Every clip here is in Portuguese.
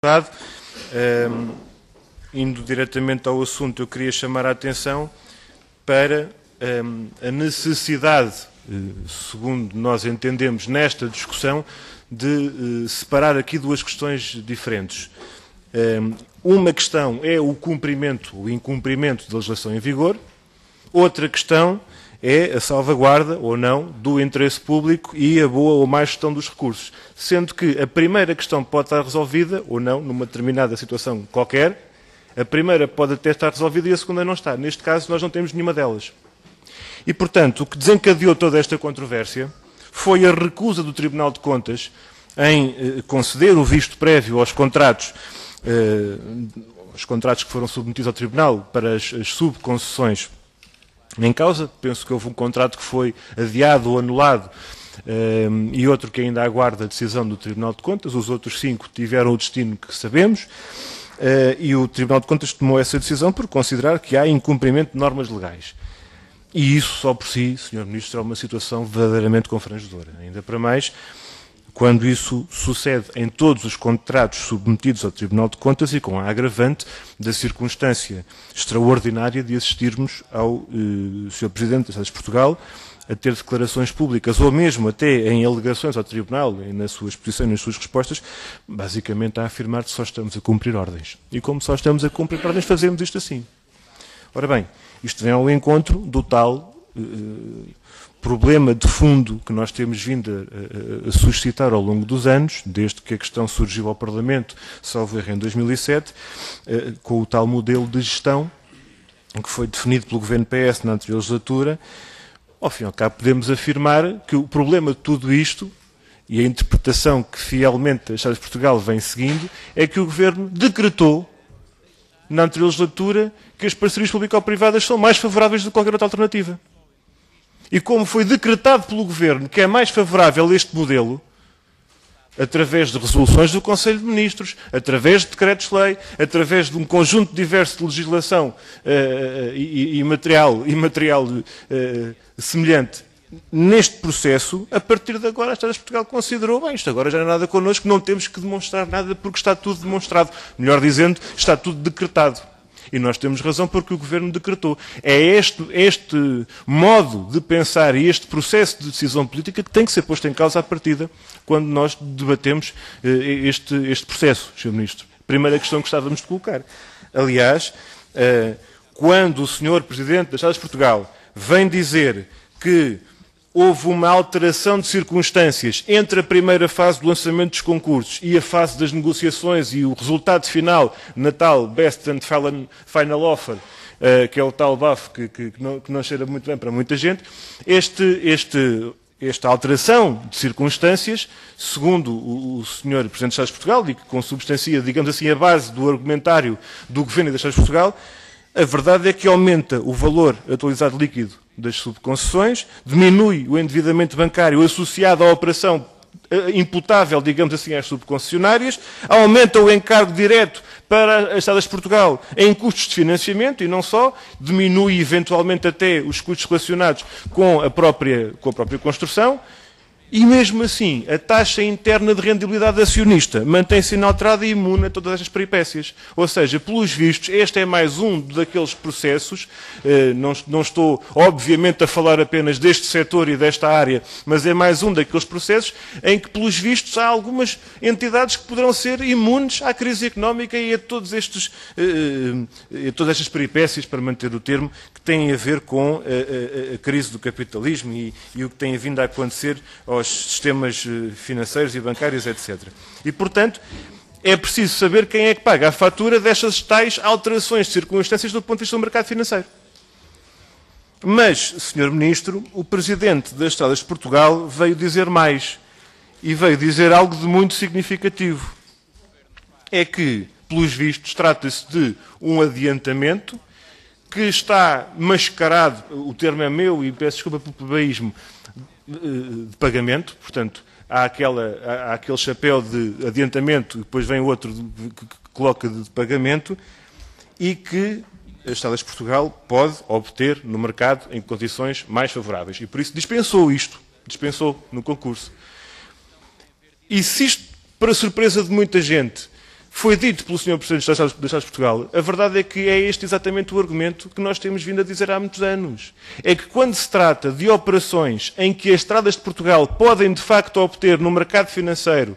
Deputado. Indo diretamente ao assunto, eu queria chamar a atenção para a necessidade, segundo nós entendemos nesta discussão, de separar aqui duas questões diferentes. Uma questão é o cumprimento, o incumprimento da legislação em vigor, outra questão é a salvaguarda ou não do interesse público e a boa ou má gestão dos recursos, sendo que a primeira questão pode estar resolvida ou não, numa determinada situação qualquer, a primeira pode até estar resolvida e a segunda não está. Neste caso, nós não temos nenhuma delas. E, portanto, o que desencadeou toda esta controvérsia foi a recusa do Tribunal de Contas em conceder o visto prévio aos contratos que foram submetidos ao Tribunal para as subconcessões em causa. Penso que houve um contrato que foi adiado ou anulado e outro que ainda aguarda a decisão do Tribunal de Contas. Os outros 5 tiveram o destino que sabemos e o Tribunal de Contas tomou essa decisão por considerar que há incumprimento de normas legais. E isso só por si, Sr. Ministro, é uma situação verdadeiramente confrangedora. Ainda para mais, quando isso sucede em todos os contratos submetidos ao Tribunal de Contas e com a agravante da circunstância extraordinária de assistirmos ao Sr. Presidente das Estados de Portugal a ter declarações públicas, ou mesmo até em alegações ao Tribunal, e na sua exposição e nas suas respostas, basicamente a afirmar que só estamos a cumprir ordens. E como só estamos a cumprir ordens, fazemos isto assim. Ora bem, isto vem ao encontro do tal problema de fundo que nós temos vindo a suscitar ao longo dos anos, desde que a questão surgiu ao Parlamento, salvo erro em 2007, com o tal modelo de gestão que foi definido pelo Governo PS na anterior legislatura. Ao fim e ao cabo, podemos afirmar que o problema de tudo isto, e a interpretação que fielmente a Estrada de Portugal vem seguindo, é que o Governo decretou, na anterior legislatura, que as parcerias público-privadas são mais favoráveis do que qualquer outra alternativa. E como foi decretado pelo Governo que é mais favorável a este modelo, através de resoluções do Conselho de Ministros, através de decretos-lei, através de um conjunto diverso de legislação e material semelhante, neste processo, a partir de agora, a Estrada de Portugal considerou, bem, isto agora já não é nada connosco, não temos que demonstrar nada porque está tudo demonstrado. Melhor dizendo, está tudo decretado. E nós temos razão porque o Governo decretou. É este modo de pensar e este processo de decisão política que tem que ser posto em causa à partida quando nós debatemos este processo, Sr. Ministro. Primeira questão que gostávamos de colocar. Aliás, quando o Sr. Presidente das Estradas de Portugal vem dizer que houve uma alteração de circunstâncias entre a primeira fase do lançamento dos concursos e a fase das negociações e o resultado final na tal Best and Final Offer, que é o tal BAF que não cheira muito bem para muita gente, esta alteração de circunstâncias, segundo o Sr. Presidente dos Estados de Portugal, e que consubstancia, digamos assim, a base do argumentário do Governo e das Estados de Portugal, a verdade é que aumenta o valor atualizado líquido das subconcessões, diminui o endividamento bancário associado à operação imputável, digamos assim, às subconcessionárias, aumenta o encargo direto para as Estradas de Portugal em custos de financiamento e não só, diminui eventualmente até os custos relacionados com a própria construção. E mesmo assim, a taxa interna de rendibilidade acionista mantém-se inalterada e imune a todas estas peripécias. Ou seja, pelos vistos, este é mais um daqueles processos, não estou obviamente a falar apenas deste setor e desta área, mas é mais um daqueles processos em que, pelos vistos, há algumas entidades que poderão ser imunes à crise económica e a todas estas peripécias, para manter o termo, que têm a ver com a crise do capitalismo e o que tem vindo a acontecer aos sistemas financeiros e bancários, etc. E, portanto, é preciso saber quem é que paga a fatura destas tais alterações de circunstâncias do ponto de vista do mercado financeiro. Mas, Sr. Ministro, o Presidente das Estradas de Portugal veio dizer mais. E veio dizer algo de muito significativo. É que, pelos vistos, trata-se de um adiantamento que está mascarado, o termo é meu e peço desculpa pelo plebeísmo, de pagamento, portanto, há aquele chapéu de adiantamento, depois vem outro que coloca de pagamento, e que as Estradas de Portugal pode obter no mercado em condições mais favoráveis. E por isso dispensou no concurso. E se isto, para surpresa de muita gente, foi dito pelo Sr. Presidente dos Estados de Portugal, a verdade é que é este exatamente o argumento que nós temos vindo a dizer há muitos anos. É que quando se trata de operações em que as estradas de Portugal podem de facto obter no mercado financeiro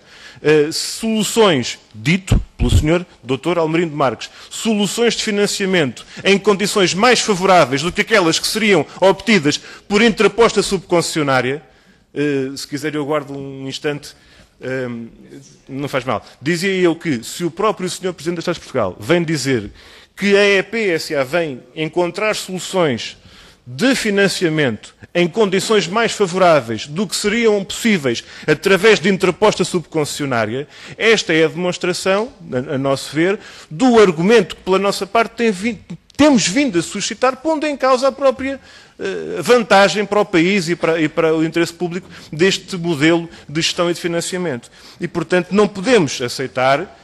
soluções, dito pelo Sr. Dr. Almerindo Marques, soluções de financiamento em condições mais favoráveis do que aquelas que seriam obtidas por interposta subconcessionária, se quiser eu guardo um instante, não faz mal. Dizia eu que se o próprio Sr. Presidente dos Estados de Portugal vem dizer que a EPSA vem encontrar soluções de financiamento em condições mais favoráveis do que seriam possíveis através de interposta subconcessionária, esta é a demonstração, a nosso ver, do argumento que pela nossa parte temos vindo a suscitar, pondo em causa a própria vantagem para o país e para o interesse público deste modelo de gestão e de financiamento. E, portanto, não podemos aceitar,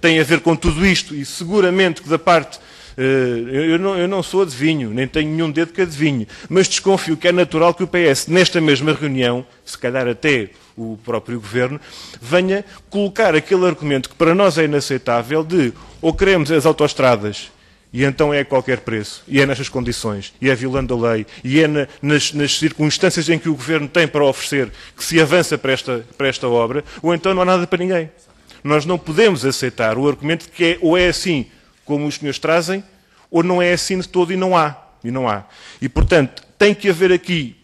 tem a ver com tudo isto, e seguramente que da parte... Eu não sou adivinho, nem tenho nenhum dedo que adivinhe, mas desconfio que é natural que o PS, nesta mesma reunião, se calhar até o próprio Governo, venha colocar aquele argumento que para nós é inaceitável de ou queremos as autoestradas e então é a qualquer preço, e é nestas condições, e é violando a lei, e é nas circunstâncias em que o Governo tem para oferecer que se avança para esta obra, ou então não há nada para ninguém. Nós não podemos aceitar o argumento de que ou é assim como os senhores trazem, ou não é assim de todo e não há. E, portanto, tem que haver aqui,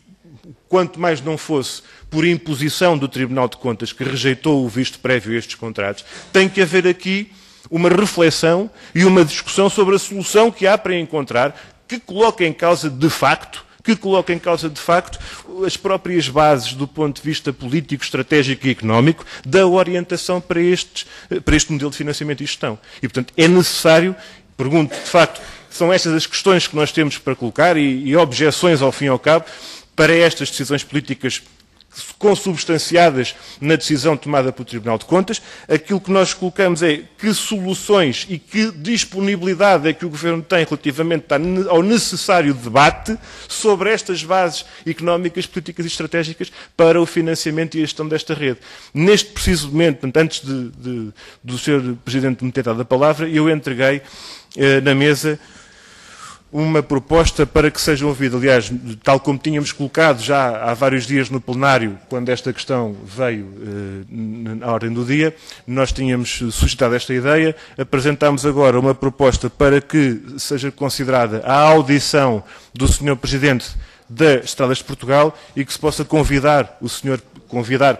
quanto mais não fosse por imposição do Tribunal de Contas, que rejeitou o visto prévio a estes contratos, tem que haver aqui uma reflexão e uma discussão sobre a solução que há para encontrar, que coloque em causa de facto as próprias bases do ponto de vista político, estratégico e económico da orientação para este modelo de financiamento e gestão. E, portanto, é necessário, pergunto, de facto, são estas as questões que nós temos para colocar e objeções, ao fim e ao cabo, para estas decisões políticas consubstanciadas na decisão tomada pelo Tribunal de Contas. Aquilo que nós colocamos é que soluções e que disponibilidade é que o Governo tem relativamente ao necessário debate sobre estas bases económicas, políticas e estratégicas para o financiamento e a gestão desta rede. Neste preciso momento, antes do Sr. Presidente me ter dado a palavra, eu entreguei na mesa uma proposta para que seja ouvida. Aliás, tal como tínhamos colocado já há vários dias no plenário, quando esta questão veio à ordem do dia, nós tínhamos suscitado esta ideia, apresentámos agora uma proposta para que seja considerada a audição do Sr. Presidente das Estradas de Portugal e que se possa convidar o Sr.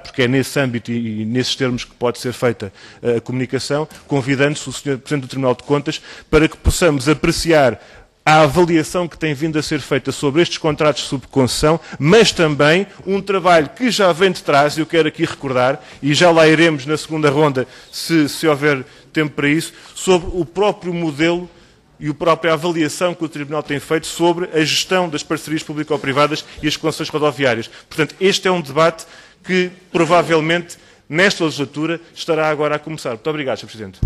Porque é nesse âmbito e nesses termos que pode ser feita a comunicação, convidando-se o Sr. Presidente do Tribunal de Contas para que possamos apreciar a avaliação que tem vindo a ser feita sobre estes contratos de subconcessão, mas também um trabalho que já vem de trás, e eu quero aqui recordar, e já lá iremos na segunda ronda, se houver tempo para isso, sobre o próprio modelo e a própria avaliação que o Tribunal tem feito sobre a gestão das parcerias público-privadas e as concessões rodoviárias. Portanto, este é um debate que provavelmente, nesta legislatura, estará agora a começar. Muito obrigado, Sr. Presidente.